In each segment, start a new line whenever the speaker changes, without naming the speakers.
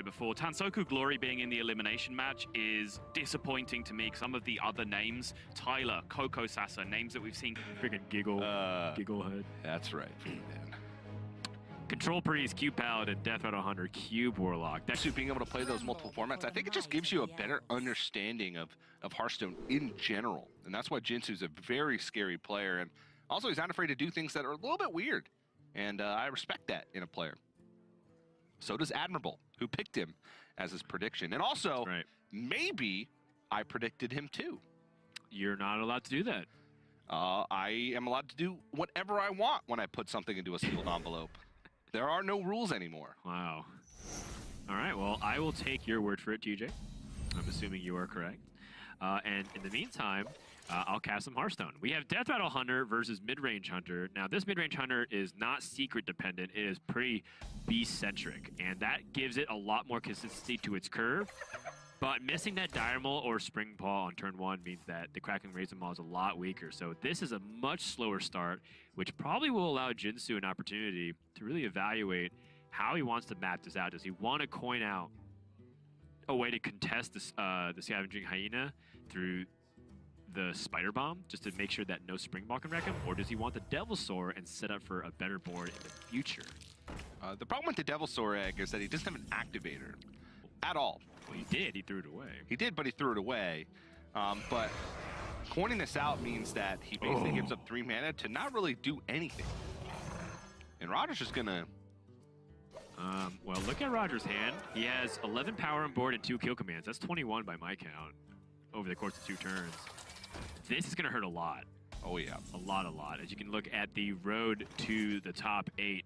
it before. Tansoku Glory being in the elimination match is disappointing to me. Some of the other names, Tyler, Coco Sasa, names that we've seen.
Freaking Gigglehead.
That's right, man.
Control Priest, Cube Paladin, Death Rattle Hunter, Cube Warlock.
So being able to play those multiple formats, I think it just gives you a better understanding of Hearthstone in general. And that's why Jinsoo's a very scary player. And also, he's not afraid to do things that are a little bit weird. And I respect that in a player. So does Admirable, who picked him as his prediction. And also, maybe I predicted him too.
You're not allowed to do that.
I am allowed to do whatever I want when I put something into a sealed envelope. There are no rules anymore.
Wow. All right, well, I will take your word for it, TJ. I'm assuming you are correct. And in the meantime, I'll cast some Hearthstone. We have Death Rattle Hunter versus Mid-Range Hunter. Now, this Mid-Range Hunter is not secret dependent. It is pretty beast-centric, and that gives it a lot more consistency to its curve. But missing that Dire Maul or Spring Paw on turn 1 means that the Crackling Razor Maul is a lot weaker. So this is a much slower start, which probably will allow Jinsoo an opportunity to really evaluate how he wants to map this out. Does he want to coin out a way to contest this, the Scavenging Hyena through the Spider Bomb, just to make sure that no Spring Ball can wreck him? Or does he want the Devilsaur and set up for a better board in the future?
The problem with the Devilsaur Egg is that he doesn't have an activator at all.
Well, he did. He threw it away.
He did, but he threw it away. But coining this out means that he basically gives up 3 mana to not really do anything. And Roger's just going to...
well, look at Roger's hand. He has 11 power on board and 2 kill commands. That's 21 by my count over the course of 2 turns. This is going to hurt a lot.
Oh, yeah.
A lot. As you can look at the road to the top 8,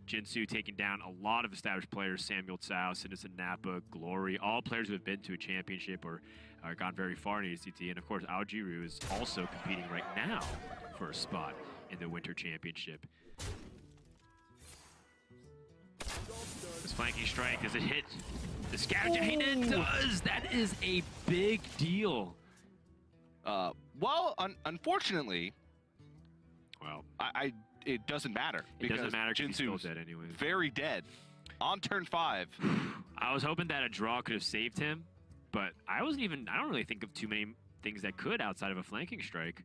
Jinsoo taking down a lot of established players, Samuel Tsao, Citizen Nappa, Glory, all players who have been to a championship or gone very far in HCT. And of course, Aojiru is also competing right now for a spot in the Winter Championship. This flanking strike, does it hit the Scavenger? It does! That is a big deal.
Well, unfortunately,
well,
it doesn't matter.
It doesn't matter because he's still
Jinsoo's
dead anyway.
very dead on turn 5.
I was hoping that a draw could have saved him, but I don't really think of too many things that could outside of a flanking strike.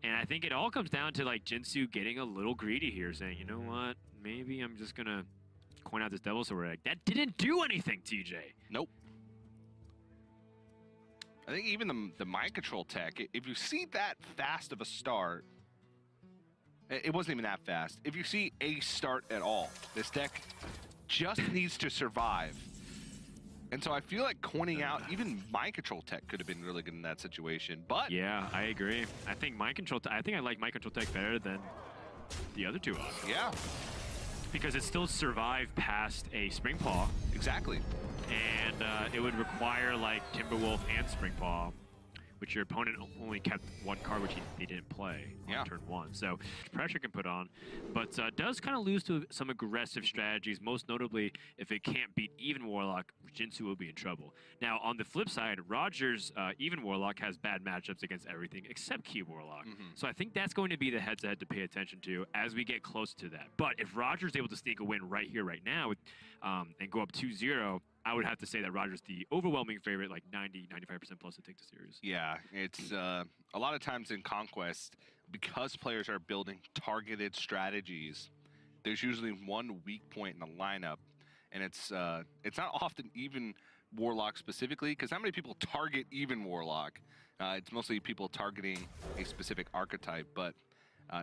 And I think it all comes down to like Jinsoo getting a little greedy here, saying, you know what, maybe I'm just going to coin out this Devilsaur Egg. That didn't do anything, TJ.
Nope. I think even the mind control tech, if you see that fast of a start, it wasn't even that fast. If you see a start at all, this deck just needs to survive. And so I feel like coining out even mind control tech could have been really good in that situation. But
yeah, I agree. I think mind control. I think I like mind control tech better than the other 2 options.
Yeah,
because it still survived past a Spring Paw.
exactly.
And it would require like Timberwolf and Spring Paw, which your opponent only kept 1 card, which he didn't play on turn 1. So pressure can put on, but does kind of lose to some aggressive strategies, most notably if it can't beat Even Warlock, Jinsoo will be in trouble. Now, on the flip side, Roger's Even Warlock has bad matchups against everything except Key Warlock. So I think that's going to be the head-to-head to pay attention to as we get close to that. But if Roger's able to sneak a win right here, right now, and go up 2-0, I would have to say that Roger's the overwhelming favorite, like 90-95% plus to take the series.
Yeah, it's a lot of times in Conquest, because players are building targeted strategies, there's usually one weak point in the lineup, and it's not often Even Warlock specifically, because how many people target Even Warlock? It's mostly people targeting a specific archetype, but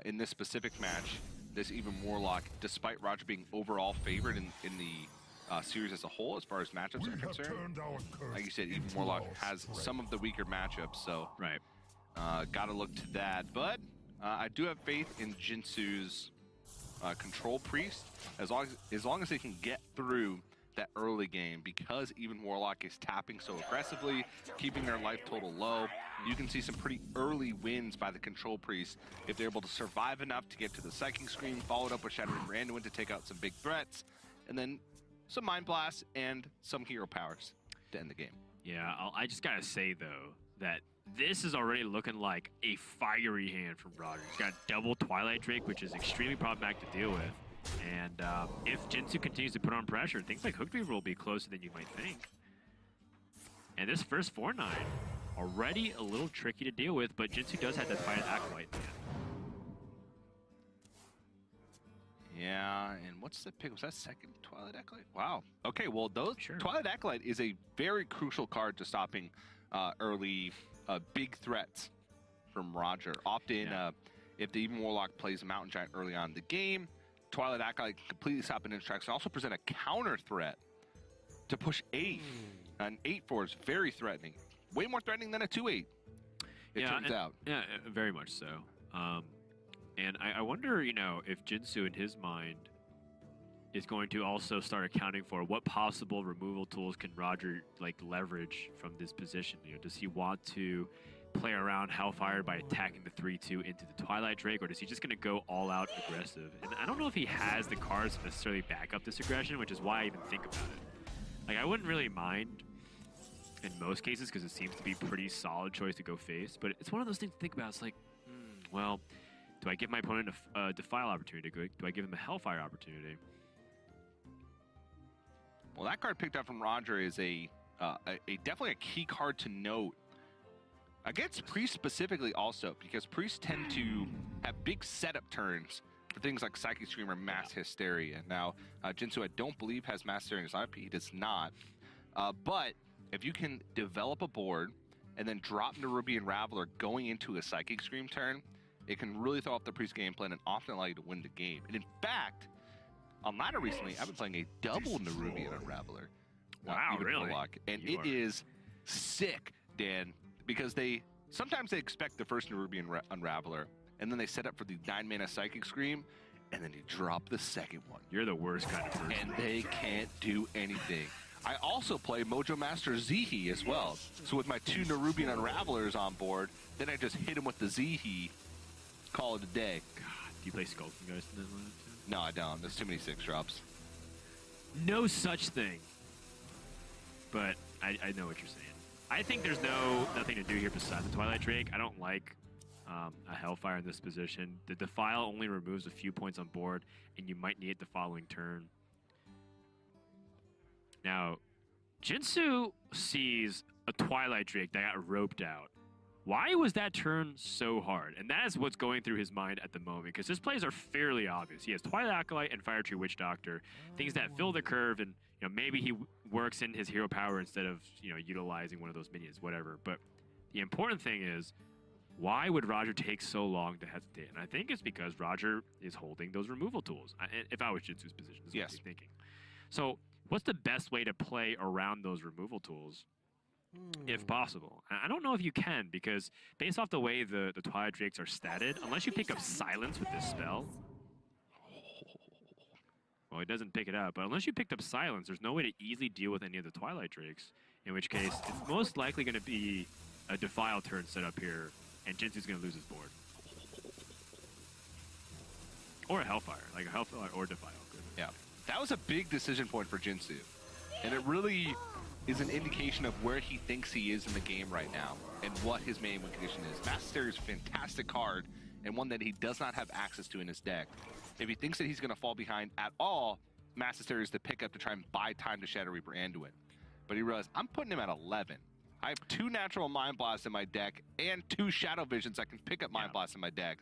in this specific match, this Even Warlock, despite Roger being overall favorite in the series as a whole, as far as matchups are concerned, like you said, Even Warlock has some of the weaker matchups, so gotta look to that. But I do have faith in Jinsoo's Control Priest, as long as they can get through that early game, because Even Warlock is tapping so aggressively, keeping their life total low. You can see some pretty early wins by the Control Priest if they're able to survive enough to get to the Psychic Scream, followed up with Shattering Randuin to take out some big threats, and then some Mind Blasts and some hero powers to end the game.
Yeah, I just gotta say though that this is already looking like a fiery hand from Roger. He's got double Twilight Drake, which is extremely problematic to deal with. And if Jinsoo continues to put on pressure, things like Hook Reaver will be closer than you might think. And this first 4-9, already a little tricky to deal with, but Jinsoo does have that Twilight Acolyte in the end.
Yeah, and what's the pick? Was that second Twilight Acolyte? Wow. Okay, well,
Sure.
Twilight Acolyte is a very crucial card to stopping early big threats from Roger. Often, if the Even Warlock plays a Mountain Giant early on in the game, Twilight Acolyte can completely stop an tracks and also present a counter threat to push 8. An 8-4 is very threatening. Way more threatening than a 2-8, it turns out.
Yeah, very much so. And I wonder, you know, if Jinsoo in his mind is going to also start accounting for what possible removal tools can Roger like leverage from this position. You know, does he want to play around Hellfire by attacking the 3-2 into the Twilight Drake, or does he just going to go all out aggressive? And I don't know if he has the cards to necessarily back up this aggression, which is why I even think about it. Like, I wouldn't really mind in most cases because it seems to be a pretty solid choice to go face, but it's one of those things to think about. It's like, well, do I give my opponent a Defile opportunity? Do I give him a Hellfire opportunity?
Well, that card picked up from Roger is a definitely a key card to note against Priest specifically also, because Priests tend to have big setup turns for things like Psychic Scream or Mass Hysteria. Now, Jinsoo, I don't believe, has Mass Hysteria in his lineup. He does not. But if you can develop a board and then drop Nerubian Raveler going into a Psychic Scream turn, it can really throw off the Priest game plan and often allow you to win the game. And in fact, on ladder recently, I've been playing a double Nerubian Unraveler.
Wow, really?
Warlock, and it is sick, Dan, because sometimes they expect the first Nerubian Unraveler, and then they set up for the 9-mana Psychic Scream, and then you drop the second one.
You're the worst kind of person.
And they can't do anything. I also play Mojo Master Zihi as well. So with my 2 Nerubian Unravelers on board, then I just hit him with the Zihi, call it a day.
God, do you play Skulking Ghost in this lineup too?
No, I don't. There's too many 6-drops.
No such thing. But I know what you're saying. I think there's nothing to do here besides the Twilight Drake. I don't like a Hellfire in this position. The Defile only removes a few points on board, and you might need it the following turn. Now, Jinsoo sees a Twilight Drake that got roped out. Why was that turn so hard? And that is what's going through his mind at the moment, because his plays are fairly obvious. He has Twilight Acolyte and Fire Tree Witch Doctor, things that fill the curve, and you know, maybe he works in his hero power instead of utilizing one of those minions, whatever. But the important thing is, why would Roger take so long to hesitate? And I think it's because Roger is holding those removal tools. If I was Jinsoo's position, this is what I'm thinking. So what's the best way to play around those removal tools? If possible. I don't know if you can, because based off the way the Twilight Drakes are statted, unless you pick up Silence with this spell, well, it doesn't pick it up, but unless you picked up Silence, there's no way to easily deal with any of the Twilight Drakes, in which case it's most likely going to be a Defile turn set up here, and Jinsoo's going to lose his board. Or a Hellfire, like a Hellfire or Defile.
Yeah, that was a big decision point for Jinsoo, and it really is an indication of where he thinks he is in the game right now and what his main win condition is. Mass Hysteria is a fantastic card and one that he does not have access to in his deck. If he thinks that he's going to fall behind at all, Mass Hysteria is the pickup to try and buy time to Shadow Reaper Anduin. But he realized, I'm putting him at 11. I have 2 Natural Mind Blasts in my deck and 2 Shadow Visions. I can pick up Mind Blasts in my deck.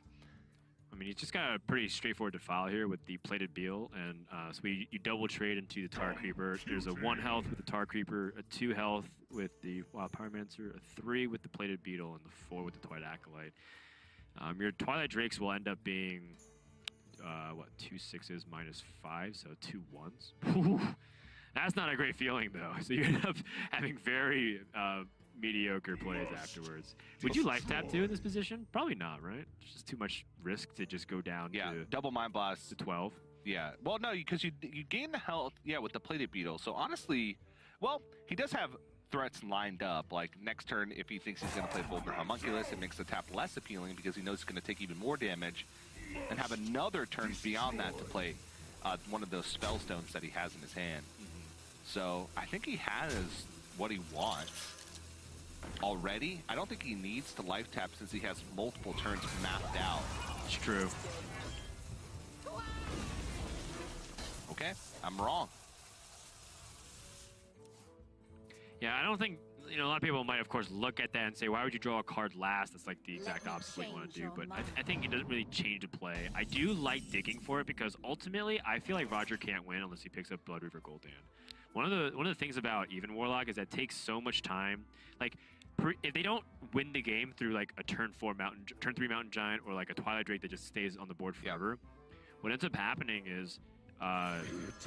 I mean, he's just got a pretty straightforward Defile here with the Plated Beal, and so you double trade into the Tar Creeper. There's a 1 health with the Tar Creeper, a 2 health with the Wild Pyromancer, a 3 with the Plated Beetle, and the 4 with the Twilight Acolyte. Your Twilight Drakes will end up being, 2 6s minus 5, so 2 1s. That's not a great feeling, though. So you end up having very mediocre plays afterwards. Would you life tap too in this position? Probably not, right? It's just too much risk to just go down to
double Mind Blast
to 12.
Yeah. Well, no, because you gain the health, with the Plated Beetle. So honestly, well, he does have threats lined up. Like next turn, if he thinks he's going to play Vulgar Homunculus, it makes the tap less appealing because he knows he's going to take even more damage, and have another turn beyond that to play one of those spell stones that he has in his hand. So I think he has what he wants already. I don't think he needs to life tap since he has multiple turns mapped out.
It's true.
okay, I'm wrong.
Yeah, I don't think, you know, a lot of people might, of course, look at that and say, why would you draw a card last? That's like the exact opposite of what you want to do. But I think it doesn't really change the play. I do like digging for it because ultimately, I feel like Roger can't win unless he picks up Blood Reaver Gul'dan. One of the things about Even Warlock is that it takes so much time. Like, if they don't win the game through like a turn 3 Mountain Giant or like a Twilight Drake that just stays on the board forever, what ends up happening is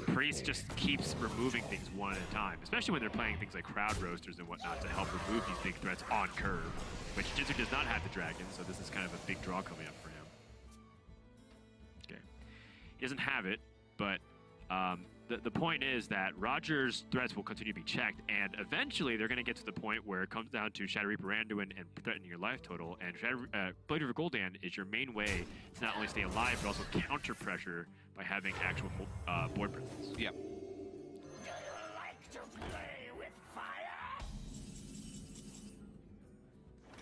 Priest just keeps removing things one at a time, especially when they're playing things like Crowd Roasters and whatnot to help remove these big threats on curve, which Jinsoo does not have the dragon, so this is kind of a big draw coming up for him. Okay. He doesn't have it, but the point is that Roger's threats will continue to be checked, and eventually they're going to get to the point where it comes down to Shadow Reaper Anduin and threatening your life total, and Blood Reaver Gul'dan is your main way to not only stay alive, but also counter pressure by having actual board presence.
Yep.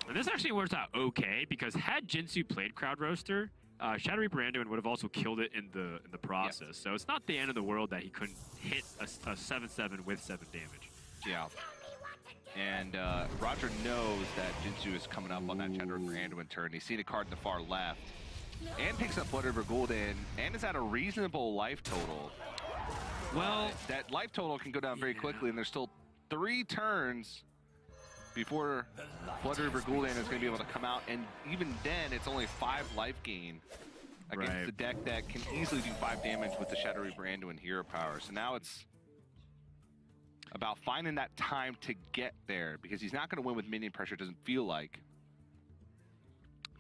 And this actually works out okay, because had Jinsoo played Crowd Roaster, Shadow Reaper Anduin would have also killed it in the process. Yes. So it's not the end of the world that he couldn't hit a 7/7 with 7 damage.
Yeah. And Roger knows that Jinsoo is coming up on that Shadow Reaper Anduin turn. He's seen a card in the far left, and picks up Blood Reaver Gul'dan, and is at a reasonable life total. Well, that life total can go down very quickly, and there's still 3 turns before Blood Reaver Gul'dan is going to be able to come out, and even then, it's only 5 life gain against the deck that can easily do 5 damage with the Shadow Reaper Anduin hero power. So now it's about finding that time to get there, because he's not going to win with minion pressure, doesn't feel like.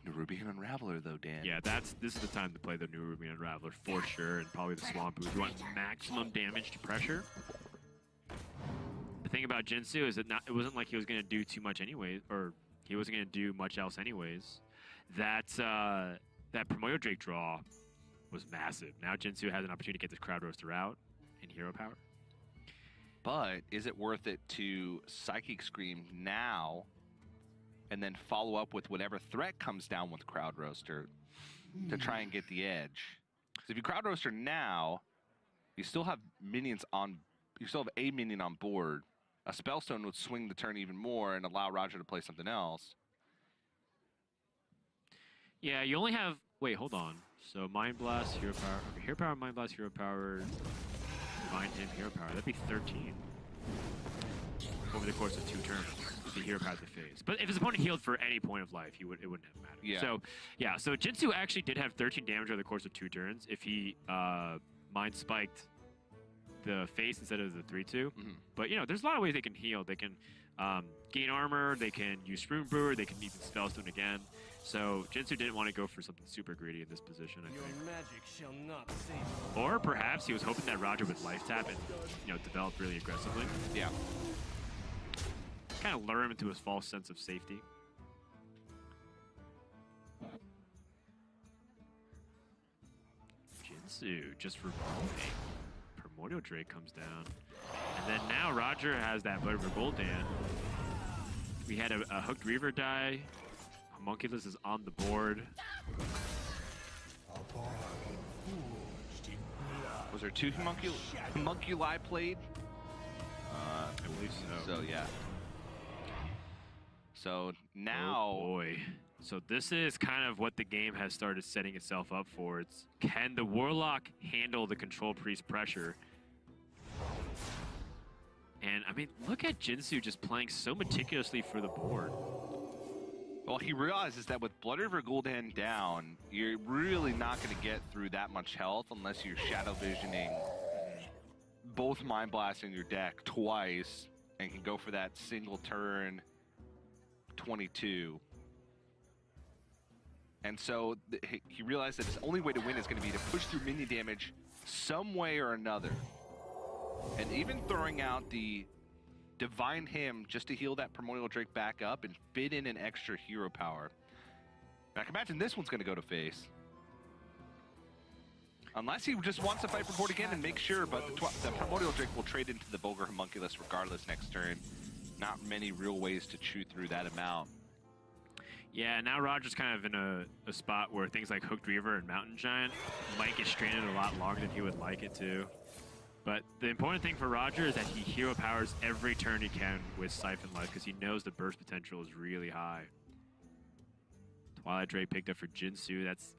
Nerubian Unraveler, though, Dan.
Yeah, this is the time to play the Nerubian Unraveler for sure, and probably the Swamp Boots. You want maximum damage to pressure. The thing about Jinsoo is that it wasn't like he was going to do too much anyways, or he wasn't going to do much else anyways. That Primordial Drake draw was massive. Now Jinsoo has an opportunity to get this Crowd Roaster out in hero power.
But is it worth it to Psychic Scream now and then follow up with whatever threat comes down with Crowd Roaster to try and get the edge? Because if you Crowd Roaster now, you still have minions on, you still have a minion on board. A Spellstone would swing the turn even more and allow Roger to play something else.
Yeah, you only have, wait, hold on. So Mind Blast, hero power, okay, hero power, Mind Blast, hero power, Mind Him, hero power. That'd be 13 over the course of 2 turns. The hero power to face. But if his opponent healed for any point of life, it wouldn't have mattered.
Yeah.
So yeah, so Jinsoo actually did have 13 damage over the course of 2 turns if he Mind Spiked the face instead of the 3/2. But you know, there's a lot of ways they can heal. They can gain armor, they can use Rune Brewer, they can even Spellstone again. So Jinsoo didn't want to go for something super greedy in this position, I think.
Your magic shall not save.
Or perhaps he was hoping that Roger would life tap and, you know, develop really aggressively.
Yeah.
Kind of lure him into his false sense of safety. Jinsoo just revolving. Primordial Drake comes down. And then now Roger has that Blood Reaver Gul'dan. We had a Hooked Reaver die. Homunculus is on the board.
Was there 2 homunculi played?
I believe so.
So, yeah. So now,
oh boy. So this is kind of what the game has started setting itself up for. It's, can the Warlock handle the Control Priest pressure? And I mean, look at Jinsoo just playing so meticulously for the board.
well, he realizes that with Blood Reaver Gul'dan down, you're really not going to get through that much health unless you're Shadow Visioning both Mind Blasts in your deck twice and can go for that single turn 22. And so he realized that his only way to win is going to be to push through minion damage some way or another. And even throwing out the Divine Hymn just to heal that Primordial Drake back up and fit in an extra hero power. I can imagine this one's going to go to face. Unless he just wants to fight for board again and make sure, but the Primordial Drake will trade into the Vulgar Homunculus regardless next turn. Not many real ways to chew through that amount.
Yeah, now Roger's kind of in a spot where things like Hooked Reaver and Mountain Giant might get stranded a lot longer than he would like it to. But the important thing for Roger is that he hero powers every turn he can with Siphon Life because he knows the burst potential is really high. Twilight Drake picked up for Jinsoo. That's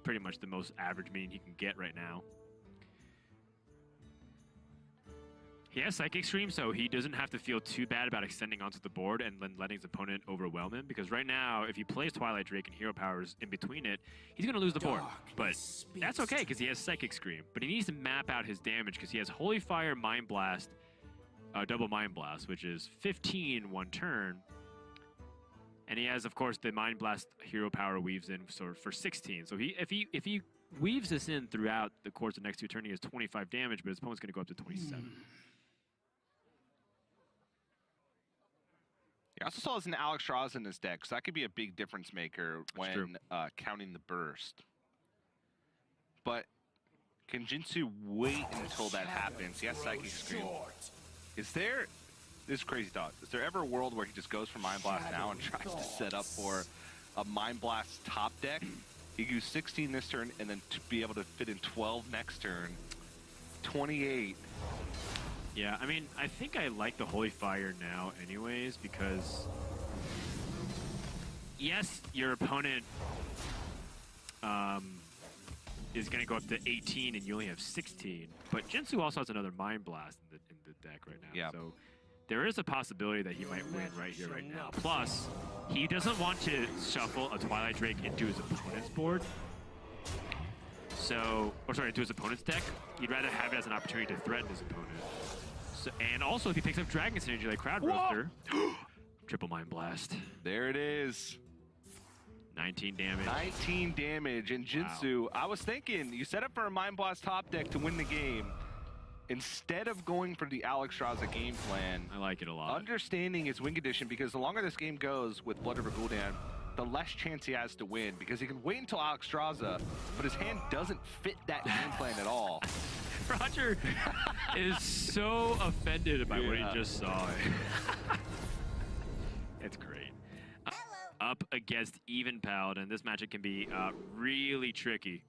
pretty much the most average minion he can get right now. He has Psychic Scream, so he doesn't have to feel too bad about extending onto the board and then letting his opponent overwhelm him. Because right now, if he plays Twilight Drake and hero powers in between it, he's going to lose the board. But that's okay, because he has Psychic Scream. But he needs to map out his damage, because he has Holy Fire, Mind Blast, double Mind Blast, which is 15 one turn. And he has, of course, the Mind Blast hero power weaves in for 16. So if he weaves this in throughout the course of the next 2 turns, he has 25 damage, but his opponent's going to go up to 27.
He also still has an Alexstrasza in his deck, so that could be a big difference maker when counting the burst. But can Jinsoo wait until that happens? He has Psychic Scream. Is there, this is crazy thought, is there ever a world where he just goes for Mind Blast now and tries to set up for a Mind Blast top deck? He goes 16 this turn and then to be able to fit in 12 next turn. 28.
Yeah, I mean, I think I like the Holy Fire now anyways, because yes, your opponent is going to go up to 18 and you only have 16, but Jinsoo also has another Mind Blast in the deck right now.
Yeah.
So there is a possibility that he might win right here, right now. Plus, he doesn't want to shuffle a Twilight Drake into his opponent's board. So, into his opponent's deck. He'd rather have it as an opportunity to threaten his opponent. So, and also, if he picks up Dragon Synergy like Crowd Roaster, triple Mind Blast.
There it is.
19 damage.
19 damage. And Jinsoo, I was thinking, you set up for a Mind Blast top deck to win the game. Instead of going for the Alexstrasza game plan,
I like it a lot.
Understanding his win condition, because the longer this game goes with Blood River Gul'dan, the less chance he has to win, because he can wait until Alexstrasza, but his hand doesn't fit that game plan at all.
Roger is so offended by what he just saw. It's great. Up against Even Paladin. This matchup can be really tricky.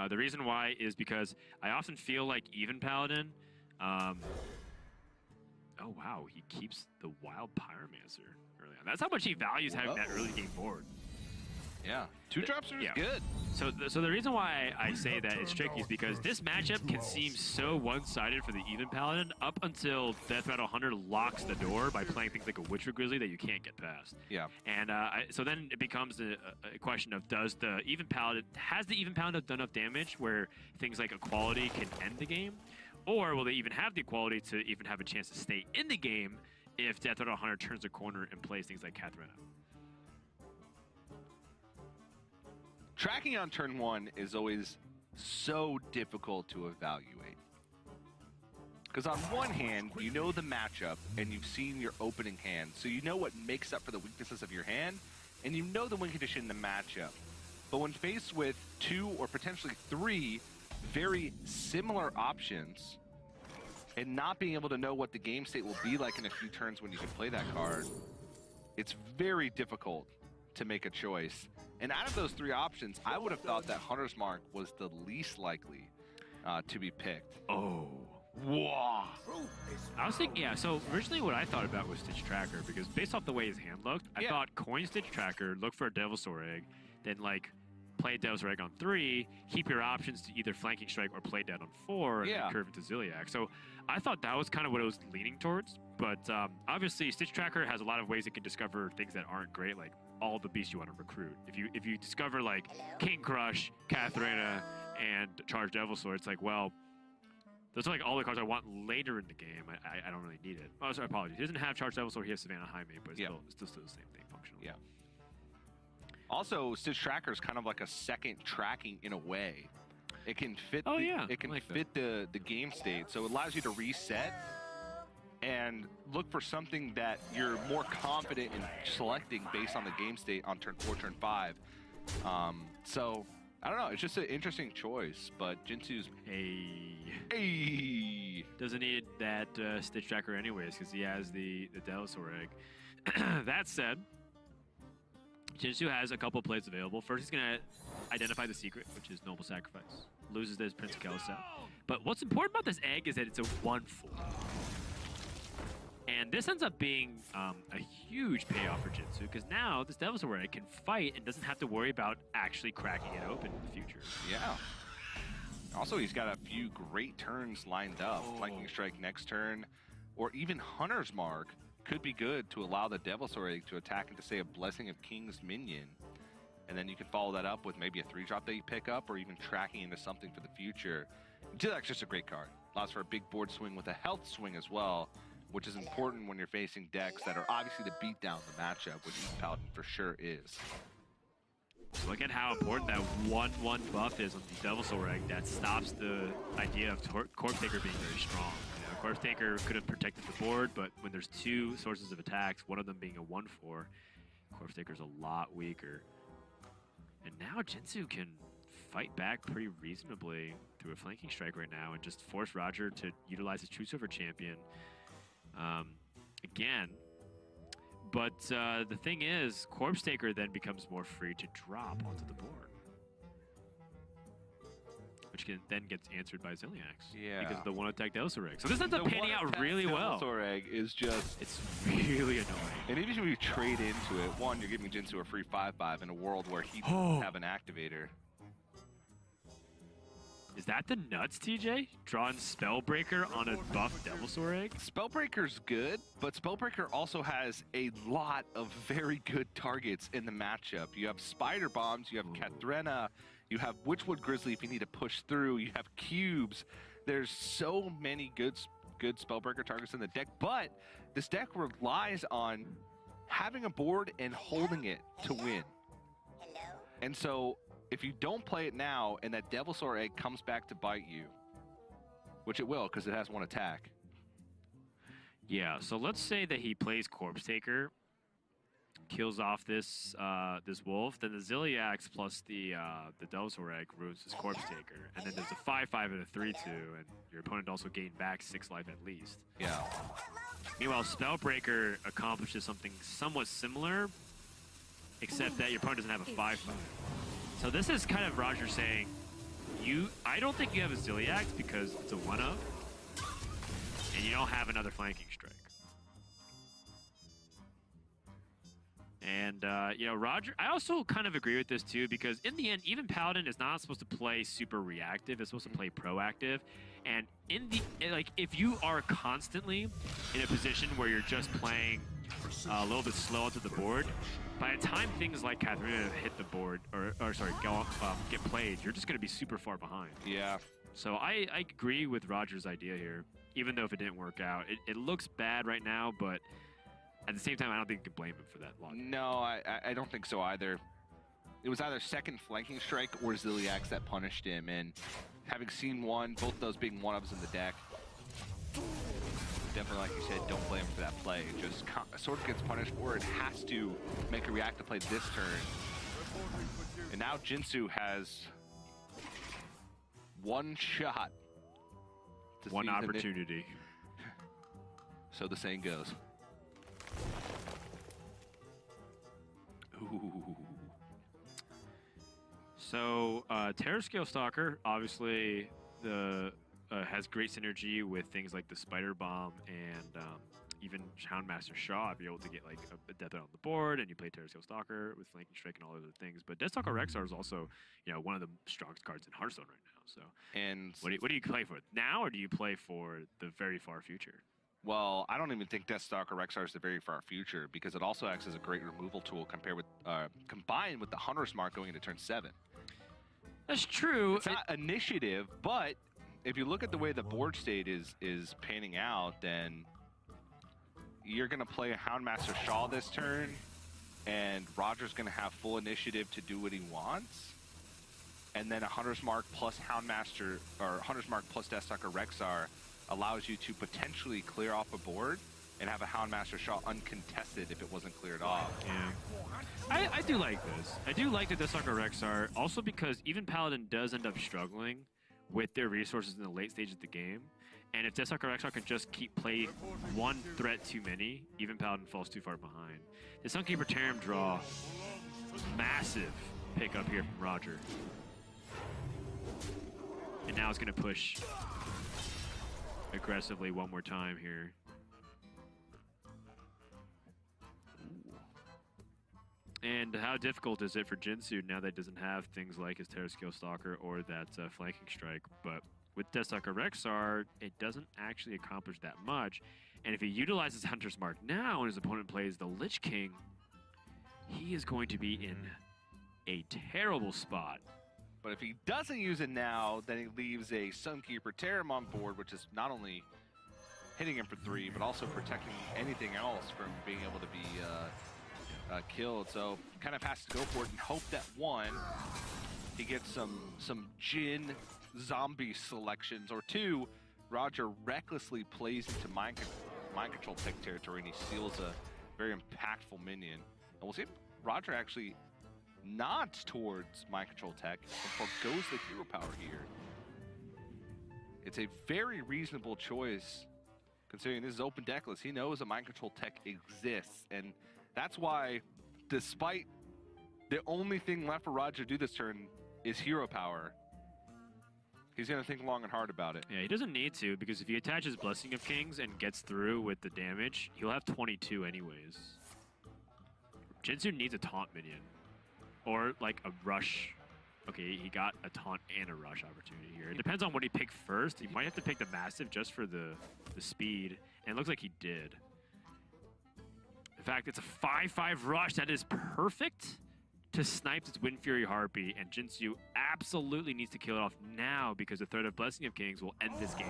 The reason why is because I often feel like Even Paladin... oh, wow. He keeps the Wild Pyromancer early on. That's how much he values having that early game board.
Yeah. 2-drops are good.
So the reason why I say that it's tricky is because this matchup can seem so one-sided for the Even Paladin up until Death Rattle Hunter locks the door by playing things like a Witcher Grizzly that you can't get past.
Yeah.
And so then it becomes a question of has the Even Paladin done enough damage where things like Equality can end the game? Or will they even have the equality to even have a chance to stay in the game if Death Rattle Hunter turns a corner and plays things like Katharina?
Tracking on turn 1 is always so difficult to evaluate. Because on one hand, you know the matchup and you've seen your opening hand, so you know what makes up for the weaknesses of your hand, and you know the win condition in the matchup. But when faced with 2 or potentially 3 very similar options, and not being able to know what the game state will be like in a few turns when you can play that card, it's very difficult to make a choice. And out of those 3 options, I would have thought that Hunter's Mark was the least likely to be picked.
Oh.
Wow.
I was thinking, so originally what I thought about was Stitch Tracker, because based off the way his hand looked, I thought coin Stitch Tracker, look for a Devilsaur Egg, then like play Devilsaur Egg on 3, keep your options to either Flanking Strike or play dead on 4, and then curve into Zilliax. So I thought that was kind of what it was leaning towards, but obviously Stitch Tracker has a lot of ways it can discover things that aren't great, like all the beasts you want to recruit. If you discover like King Crush, Katharina, and Charged Devilsaur, it's like, well, those are like all the cards I want later in the game. I don't really need it. Oh, sorry, apologies. He doesn't have Charged Devilsaur, he has Savannah Highmate, but it's still the same thing functionally.
Yeah. Also, Stitch Tracker is kind of like a second tracking in a way. It can fit the game state, so it allows you to reset and look for something that you're more confident in selecting based on the game state on turn 4, turn 5. So, I don't know, it's just an interesting choice, but Jinsoo's... Hey!
Doesn't need that Stitch Tracker anyways, because he has the Devilsaur Egg. That said, Jinsoo has a couple plays available. First, he's going to identify the secret, which is Noble Sacrifice. Loses this Prince of Kelsa. But what's important about this egg is that it's a 1-4. And this ends up being a huge payoff for Jinsoo, because now this Devil's Aware can fight and doesn't have to worry about actually cracking it open in the future.
Yeah. Also, he's got a few great turns lined up. Flanking Strike next turn, or even Hunter's Mark could be good to allow the Devil's Aware to attack into, say, a Blessing of King's minion. And then you can follow that up with maybe a 3-drop that you pick up, or even tracking into something for the future. Jilak's just a great card. Allows for a big board swing with a health swing as well, which is important when you're facing decks that are obviously to beat down the matchup, which Paladin for sure is.
Look at how important that 1/1 buff is on the Devil's Soul Egg that stops the idea of Corpse Taker being very strong. You know, Corpse Taker could have protected the board, but when there's two sources of attacks, one of them being a 1/4, Corpse Taker's a lot weaker. And now Jinsoo can fight back pretty reasonably through a flanking strike right now and just force Roger to utilize his True Silver Champion again. But the thing is, Corpse Taker then becomes more free to drop onto the board, which then gets answered by Ziliax.
Yeah.
Because of the one-attack Devilsaur Egg. So this ends up panning out really well.
Devilsaur Egg is just...
It's really annoying.
And even if you trade into it, one, you're giving Jinsoo a free 5/5 in a world where he doesn't have an activator.
Is that the nuts, TJ? Drawing Spellbreaker on a buff Devilsaur Egg?
Spellbreaker's good, but Spellbreaker also has a lot of very good targets in the matchup. You have Spider Bombs, you have Kathrena, you have Witchwood Grizzly if you need to push through, you have Cubes. There's so many good Spellbreaker targets in the deck, but this deck relies on having a board and holding it to win. And so, if you don't play it now and that Devilsaur Egg comes back to bite you, which it will because it has one attack.
Yeah, so let's say that he plays Corpse Taker, kills off this this wolf, then the Ziliax plus the Devilsaur Egg ruins his Corpse Taker, and then there's a 5/5 and a 3/2, and your opponent also gained back 6 life at least.
Yeah.
Meanwhile, Spellbreaker accomplishes something somewhat similar, except that your opponent doesn't have a 5/5. So this is kind of Roger saying, I don't think you have a Ziliax because it's a 1-of, and you don't have another flanking strike. And, you know, Roger, I also kind of agree with this too, because in the end, even Paladin is not supposed to play super reactive, it's supposed to play proactive. And in the, like, if you are constantly in a position where you're just playing a little bit slow onto the board, by the time things like Kathrena hit the board, or sorry, get played, you're just going to be super far behind.
Yeah.
So I agree with Roger's idea here, even though if it didn't work out. It looks bad right now, but at the same time, I don't think you can blame him for that logic.
No, I don't think so either. It was either second flanking strike or Ziliax that punished him, and having seen one, both those being 1-ofs in the deck, definitely, like you said, don't blame him for that play. Just sort of gets punished, or it has to make a reactive play this turn. And now Jinsoo has one shot.
One opportunity.
So the saying goes. Ooh.
So Terror Scale Stalker, obviously, has great synergy with things like the Spider Bomb and even Houndmaster Shaw. I'd be able to get like a Death Out on the board, and you play Terror Scale Stalker with Flanking Strike and all other things. But Deathstalker Rexar is also, you know, one of the strongest cards in Hearthstone right now. So,
and
what do you play for now, or do you play for the very far future?
Well, I don't even think Deathstalker Rexar is the very far future, because it also acts as a great removal tool combined with the Hunter's Mark going into turn 7.
That's true.
It's not initiative, but if you look at the way the board state is panning out, then you're going to play a Houndmaster Shaw this turn, and Roger's going to have full initiative to do what he wants. And then a Hunter's Mark plus Houndmaster, or Hunter's Mark plus Deathstalker Rexar allows you to potentially clear off a board and have a Houndmaster Shaw uncontested if it wasn't cleared off.
Yeah. I do like this. I do like the Deathstalker Rexar, also because even Paladin does end up struggling with their resources in the late stage of the game. And if Deathstalker Rexar can just play one threat too many, even Paladin falls too far behind. The Sunkeeper Tarim draw massive pickup here from Roger. And now it's going to push aggressively one more time here. And how difficult is it for Jinsoo now that it doesn't have things like his Terrascale Stalker or that flanking strike? But with Deathstalker Rexar, it doesn't actually accomplish that much. And if he utilizes Hunter's Mark now and his opponent plays the Lich King, he is going to be in a terrible spot.
But if he doesn't use it now, then he leaves a Sunkeeper Terram on board, which is not only hitting him for 3, but also protecting anything else from being able to be killed. So kind of has to go for it and hope that 1, he gets some Jin zombie selections, or 2, Roger recklessly plays into mind control tech territory and he steals a very impactful minion. And we'll see if Roger actually nods towards mind control tech and forgoes the hero power here. It's a very reasonable choice considering this is open deckless. He knows a mind control tech exists, and that's why, despite the only thing left for Roger to do this turn is hero power, he's going to think long and hard about it.
Yeah, he doesn't need to, because if he attaches Blessing of Kings and gets through with the damage, he'll have 22 anyways. Jinsoo needs a taunt minion. Or like a rush. Okay, he got a taunt and a rush opportunity here. It depends on what he picked first. He might have to pick the massive just for the speed. And it looks like he did. In fact, it's a 5-5 rush that is perfect to snipe its Wind Fury Harpy. And Jinsoo absolutely needs to kill it off now because the threat of Blessing of Kings will end this game.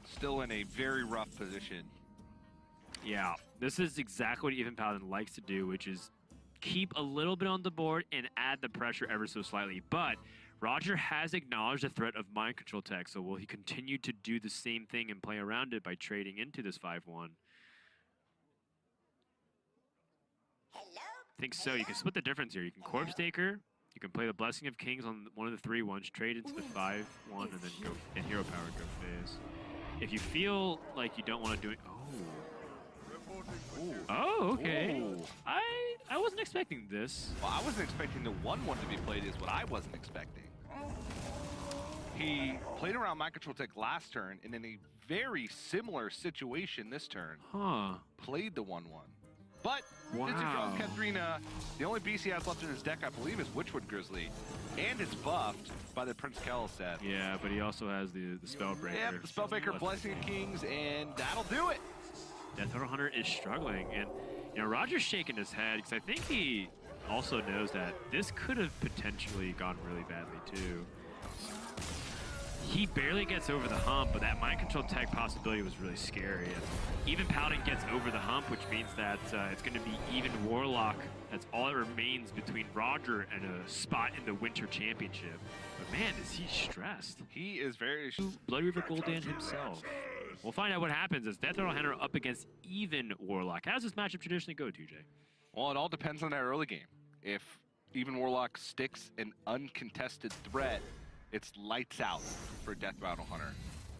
Still in a very rough position.
Yeah, this is exactly what Even Paladin likes to do, which is keep a little bit on the board and add the pressure ever so slightly. But Roger has acknowledged the threat of mind control tech, so will he continue to do the same thing and play around it by trading into this 5-1? I think so. You can split the difference here. You can Corpse Taker, you can play the Blessing of Kings on one of the 3-1s, trade into the 5-1, and then go and hero power and go phase. If you feel like you don't want to do it, oh, okay.
Ooh.
I wasn't expecting this.
Well, I wasn't expecting the 1-1 to be played is what I wasn't expecting. He played around mind control tech last turn, and in a very similar situation this turn, played the 1-1. But since he draws Katharina, the only beast he has left in his deck, I believe, is Witchwood Grizzly. And it's buffed by the Prince Kell set.
Yeah, but he also has the Spellbreaker.
Yep, the Spellbreaker, Blessing of Kings, and that'll do it.
Deathrattle Hunter is struggling, and you know Roger's shaking his head because I think he also knows that this could have potentially gone really badly too. He barely gets over the hump, but that mind control tech possibility was really scary. And even Paladin gets over the hump, which means that it's going to be even Warlock. That's all that remains between Roger and a spot in the Winter Championship. But man, is he stressed.
He is very...
Blood Reaver Gul'dan himself. We'll find out what happens as Deathrattle Hunter up against even Warlock. How does this matchup traditionally go, TJ?
Well, it all depends on that early game. If even Warlock sticks an uncontested threat, it's lights out for Deathrattle Hunter.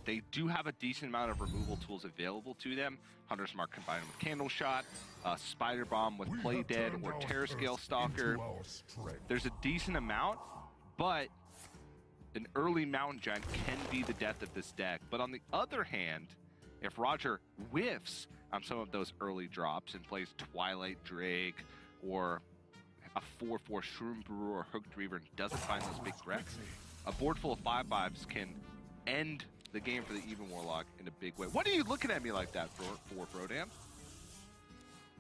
They do have a decent amount of removal tools available to them. Hunter's Mark combined with Candle Shot, Spider Bomb with Play Dead, or Terrascale Stalker. There's a decent amount, but an early Mountain Giant can be the death of this deck. But on the other hand, if Roger whiffs on some of those early drops and plays Twilight Drake or a 4-4 Shroom Brewer or Hooked Reaver and doesn't find those big threats, a board full of 5/5s can end the game for the Even Warlock in a big way. What are you looking at me like that for Frodan?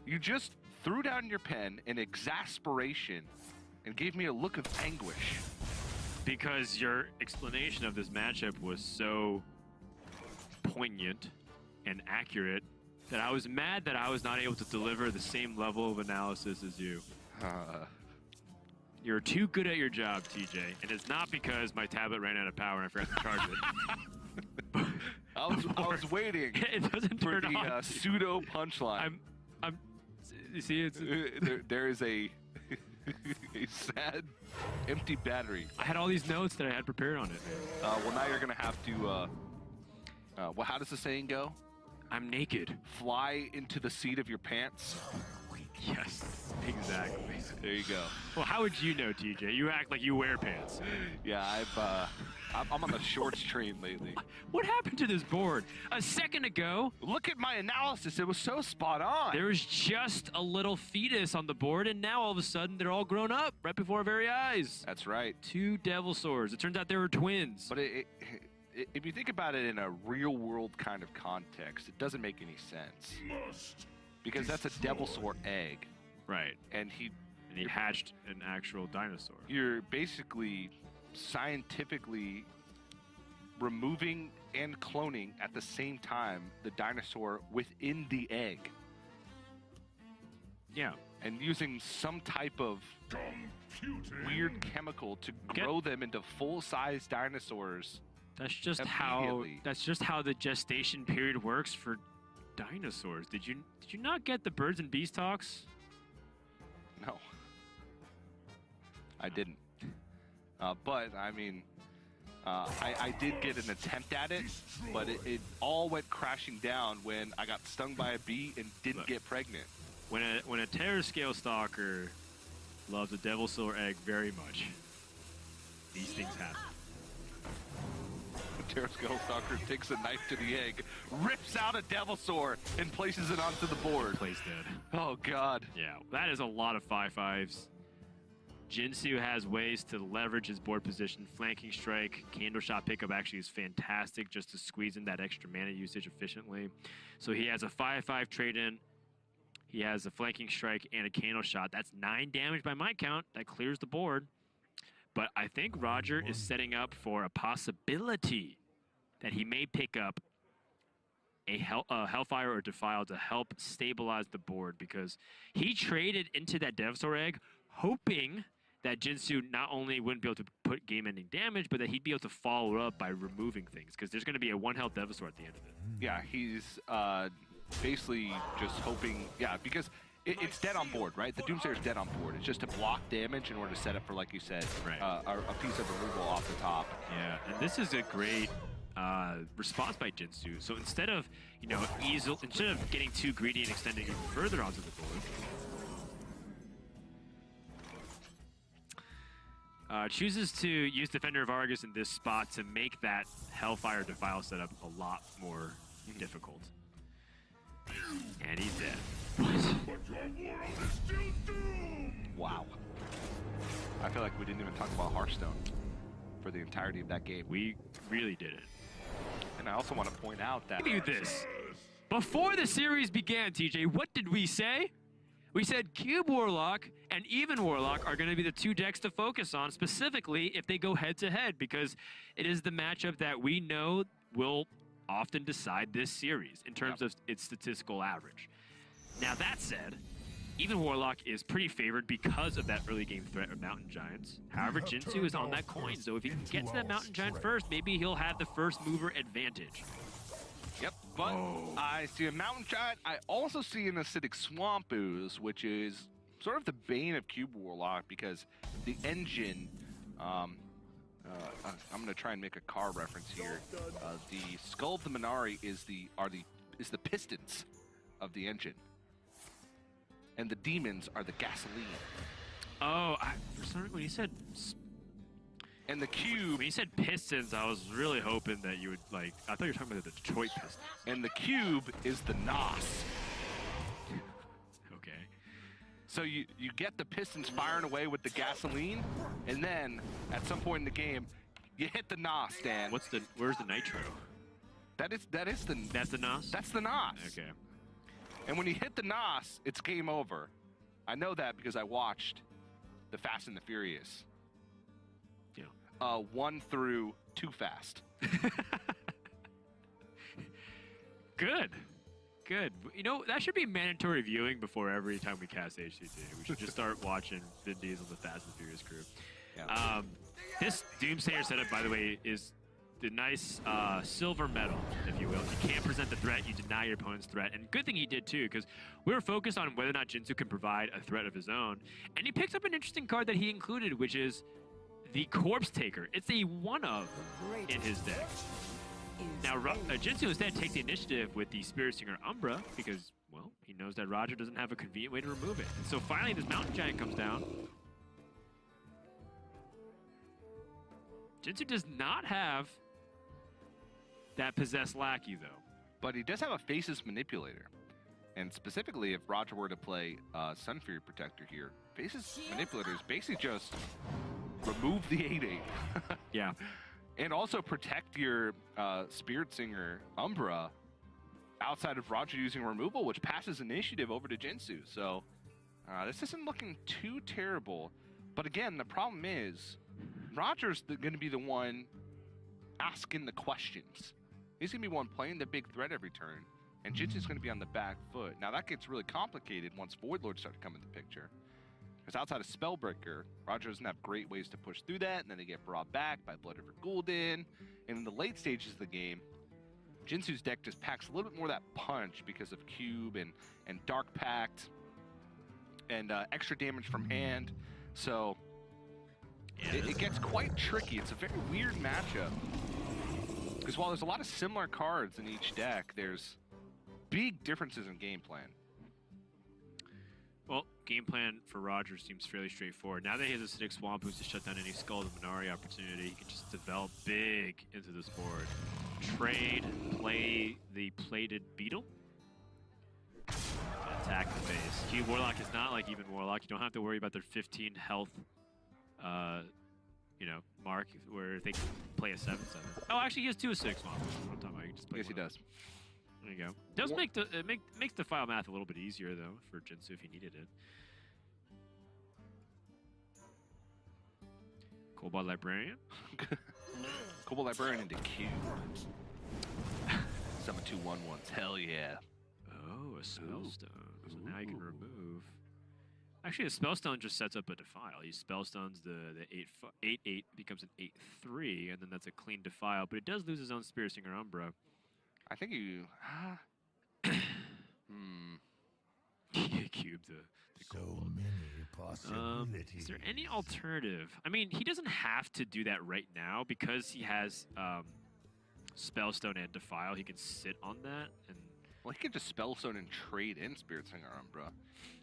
You just threw down your pen in exasperation and gave me a look of anguish.
Because your explanation of this matchup was so poignant and accurate that I was mad that I was not able to deliver the same level of analysis as you. You're too good at your job, TJ, and it's not because my tablet ran out of power and I forgot to charge it.
I was waiting
It doesn't
for
turn
the
on.
pseudo punchline.
You see, it's
there is a sad, empty battery.
I had all these notes that I had prepared on it, man.
Well, now you're gonna have to. Well, how does the saying go?
I'm naked.
fly into the seat of your pants.
Yes, exactly.
There you go.
Well, how would you know, TJ? You act like you wear pants.
Yeah, I'm on the shorts train lately.
What happened to this board? A second ago,
Look at my analysis. It was so spot on.
there was just a little fetus on the board, and now all of a sudden they're all grown up right before our very eyes.
That's right.
2 devil swords. It turns out they were twins.
But if you think about it in a real world kind of context, it doesn't make any sense. Because that's a devil sword egg,
Right.
and
And he hatched an actual dinosaur.
you're basically scientifically removing and cloning at the same time the dinosaur within the egg,
Yeah.
and using some type of weird chemical to grow them into full-size dinosaurs.
That's just
Immediately.
how the gestation period works for dinosaurs. Did you not get the birds and bees talks?
No, I didn't. But I mean, I did get an attempt at it, but it all went crashing down when I got stung by a bee and didn't
Look.
get pregnant.
When a terror scale stalker loves a devil sword egg very much, these things happen.
The Terrascale Stalker takes a knife to the egg, rips out a devil sword, and places it onto the board.
Plays dead.
Oh God.
Yeah, that is a lot of 5/5s. Jinsoo has ways to leverage his board position. Flanking strike, candle shot pickup actually is fantastic just to squeeze in that extra mana usage efficiently. So he has a 5/5 trade-in. He has a flanking strike and a candle shot. That's 9 damage by my count. That clears the board. But I think Roger is setting up for a possibility that he may pick up a Hellfire or Defile to help stabilize the board, because he traded into that Devastator egg hoping that Jinsoo not only wouldn't be able to put game-ending damage, but that he'd be able to follow up by removing things, because there's going to be a 1-health Devastator at the end of it.
Yeah, he's basically just hoping. Yeah, because it's dead on board, right? The Doomsayer's dead on board. It's just to block damage in order to set up for, like you said,
Right.
A piece of removal off the top.
Yeah, and this is a great response by Jinsoo. So instead of, instead of getting too greedy and extending even further onto the board, chooses to use Defender of Argus in this spot to make that Hellfire Defile setup a lot more difficult. And he's dead.
Wow. I feel like we didn't even talk about Hearthstone for the entirety of that game.
We really didn't.
And I also want to point out that
Do this. Before the series began, TJ, what did we say? We said Cube Warlock and Even Warlock are going to be the 2 decks to focus on, specifically if they go head-to-head, because it is the matchup that we know will often decide this series in terms of its statistical average. Now, that said, Even Warlock is pretty favored because of that early game threat of Mountain Giants. However, Jinsoo is on that coin, so if he can get to that Mountain Giant first, maybe he'll have the first mover advantage.
Yep, but I see a Mountain Giant. I also see an Acidic Swamp Ooze, which is sort of the bane of Cube Warlock, because the engine, I'm going to try and make a car reference here. The Skull of the Minari is the pistons of the engine, and the demons are the gasoline.
Oh, for some reason, when you said
And the cube,
when you said Pistons, I was really hoping that you would, I thought you were talking about the Detroit Pistons.
and the cube is the NOS.
Okay.
So you get the pistons firing away with the gasoline, and then at some point in the game, you hit the NOS, Dan.
Where's the Nitro?
That's the
That's the NOS?
That's the NOS.
Okay.
And when you hit the NOS, it's game over. I know that because I watched the Fast and the Furious.
Yeah.
1 through 2 Fast.
Good. Good. That should be mandatory viewing before every time we cast HCT. We should just start watching Vin Diesel, the Fast and Furious crew.
Yeah.
This Doomsayer setup, by the way, is the nice silver medal, if you will. If you can't present the threat, you deny your opponent's threat. And good thing he did, too, because we were focused on whether or not Jinsoo can provide a threat of his own. And he picked up an interesting card that he included, which is the Corpse Taker. It's a 1-of in his deck. Now, Jinsoo instead takes the initiative with the Spirit Singer Umbra because, well, he knows that Roger doesn't have a convenient way to remove it. And so finally, this Mountain Giant comes down. Jinsoo does not have that Possessed Lackey, though.
But he does have a Faces Manipulator. And specifically, if Roger were to play Sun Fury Protector here, Faces Manipulator is basically just remove the 8/8.
Yeah.
And also protect your Spirit Singer Umbra outside of Roger using removal, which passes initiative over to Jinsoo. So this isn't looking too terrible. But again, the problem is Roger's going to be the one asking the questions. He's going to be one playing the big threat every turn. And Jinsoo's going to be on the back foot. Now that gets really complicated once Void Lords start to come into the picture. Because outside of Spellbreaker, Roger doesn't have great ways to push through that, and then they get brought back by Blood River Gul'dan. And in the late stages of the game, Jinsoo's deck just packs a little bit more of that punch because of Cube and Dark Pact and extra damage from hand. So it gets quite tricky. It's a very weird matchup. Because while there's a lot of similar cards in each deck, there's big differences in game plan.
Well, game plan for Roger seems fairly straightforward. Now that he has Acidic Swamp Boost to shut down any Skull and Minari opportunity, he can just develop big into this board. Trade, play the Plated Beetle, and attack the face. Cube Warlock is not like even Warlock. You don't have to worry about their 15 health, mark where they can play a 7/7. Oh, actually, he has 2 Acidic Swamp Boosts. That's what I'm talking about. You can just play
Yes, he
one.
does.
There you go. Does make the makes the file math a little bit easier though for Jinsoo if he needed it. Cobalt Librarian.
Cobalt Librarian into Cube. Summon 2 1/1s. Hell yeah.
Oh, a Spellstone. So now you can remove. Actually, a Spellstone just sets up a Defile. He Spellstones the 8/8 becomes an 8/3, and then that's a clean Defile. But it does lose his own Spirit Singer Umbra.
I think you...
Cube the
So many possibilities.
Is there any alternative? I mean, he doesn't have to do that right now because he has Spellstone and Defile. He can sit on that and.
Well, he could just Spellstone and trade in Spirit Singer Umbra.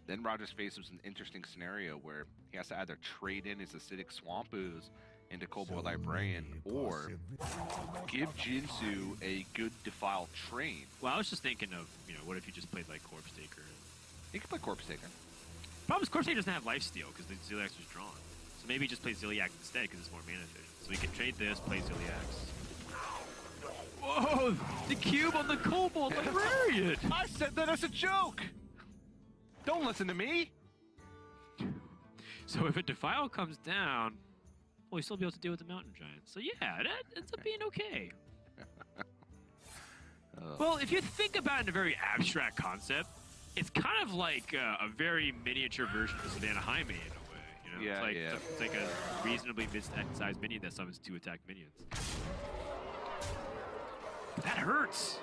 Then Roger's faces an interesting scenario where he has to either trade in his Acidic Swamp Ooze into Cobalt Librarian or give Jinsoo a good Defile train.
Well, I was just thinking of, what if you just played like Corpse Taker?
He could play Corpse Taker.
Problem is Corpse Taker doesn't have lifesteal because the Ziliax was drawn. So maybe he just plays Ziliax instead because it's more mana efficient. So he can trade this, play Ziliax. Whoa! The cube on the Cobalt Librarian!
I said that as a joke! Don't listen to me!
So if a Defile comes down, well, you still be able to deal with the Mountain Giant. So yeah, that ends up being okay. Well, if you think about it in a very abstract concept, it's kind of like a very miniature version of Savannah Jaime in a way.
Yeah,
It's like a reasonably mid-sized minion that summons 2 attack minions. That hurts.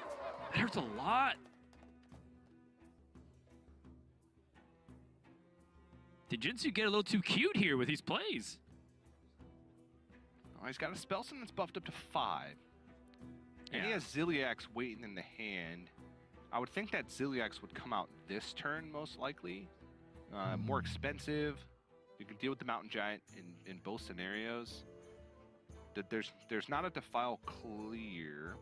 That hurts a lot. Did Jinsoo get a little too cute here with these plays?
Oh, he's got a Spellstone that's buffed up to 5. And he has Ziliax waiting in the hand. I would think that Ziliax would come out this turn, most likely. More expensive. You can deal with the Mountain Giant in both scenarios. There's not a Defile clear.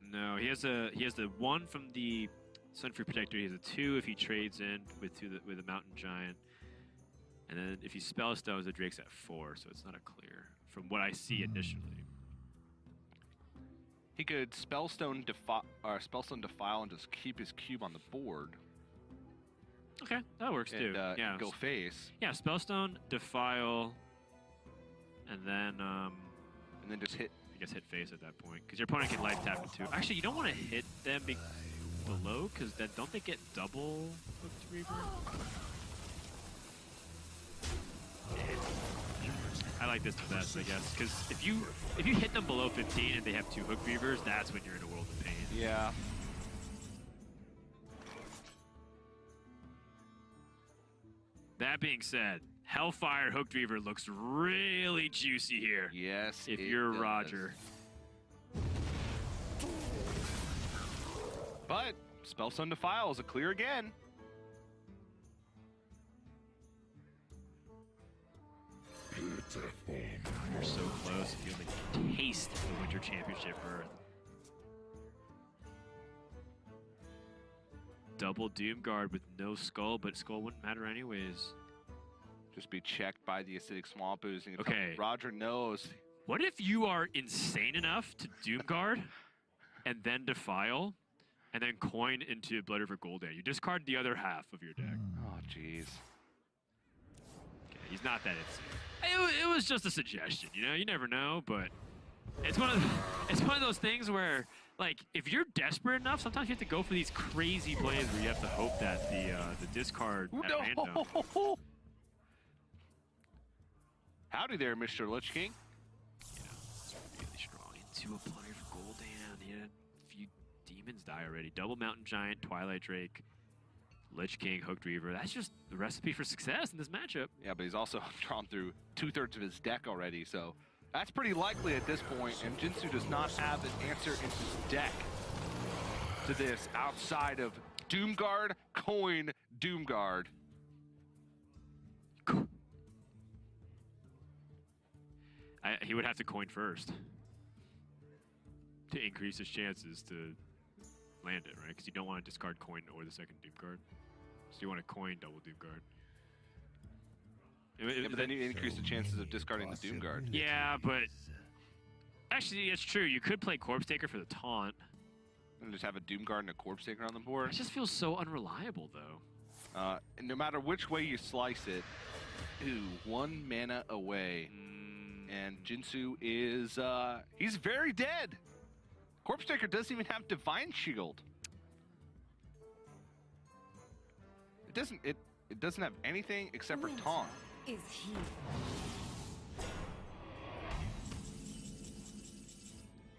No, he has the 1 from the Sun Fury Protector. He has a 2 if he trades in with a Mountain Giant, and then if he Spellstones, the Drake's at 4, so it's not a clear from what I see initially.
He could Spellstone Defile and just keep his cube on the board.
Okay, that works too.
And go face.
Yeah, Spellstone, Defile, and then
just hit.
I guess hit face at that point, because your opponent can life tap it too. Actually, you don't want to hit them below, because then don't they get double Hooked Reaver? I like this the best, I guess, because if you hit them below 15 and they have 2 Hooked Reavers, that's when you're in a world of pain.
Yeah.
That being said, Hellfire Hooked Reaver looks really juicy here.
Yes.
If you're Roger.
Spellstone Defile is a clear again.
You're so close. You can taste the Winter Championship berth. Double Doomguard with no Skull, but Skull wouldn't matter anyways.
Just be checked by the Acidic Swamp Oozing.
Okay.
Roger knows.
What if you are insane enough to Doomguard and then Defile and then coin into Blood River Gul'dan? You discard the other half of your deck.
Oh, jeez.
Okay, he's not that insane. It was just a suggestion, you know? You never know, but it's one of those things where, like, if you're desperate enough, sometimes you have to go for these crazy plays where you have to hope that the discard at random.
Howdy there, Mr. Lich King.
You know, it's really strong. Into a Blood River Gul'dan. He had a few demons die already. Double Mountain Giant, Twilight Drake, Lich King, Hooked Reaver. That's just the recipe for success in this matchup.
Yeah, but he's also drawn through 2/3 of his deck already, so that's pretty likely at this point, and Jinsoo does not have an answer in his deck to this outside of Doomguard, coin, Doomguard.
He would have to coin first to increase his chances to land it, right? Because you don't want to discard coin or the second Doomguard. So you want to coin double Doomguard.
Yeah, but then you increase the chances of discarding the Doomguard.
Yeah, but actually, it's true. You could play Corpse Taker for the taunt.
And just have a Doomguard and a Corpse Taker on the board.
It just feels so unreliable, though.
And no matter which way you slice it, ooh, 1 mana away. And Jinsoo is, he's very dead. Corpse Taker doesn't even have Divine Shield. It doesn't have anything except for Taunt.
Is he?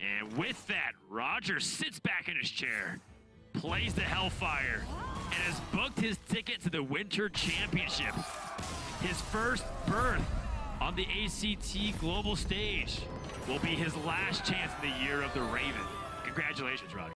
And with that, Roger sits back in his chair, plays the Hellfire, and has booked his ticket to the Winter Championship. His first berth on the HCT global stage will be his last chance in the year of the Raven. Congratulations, Roger.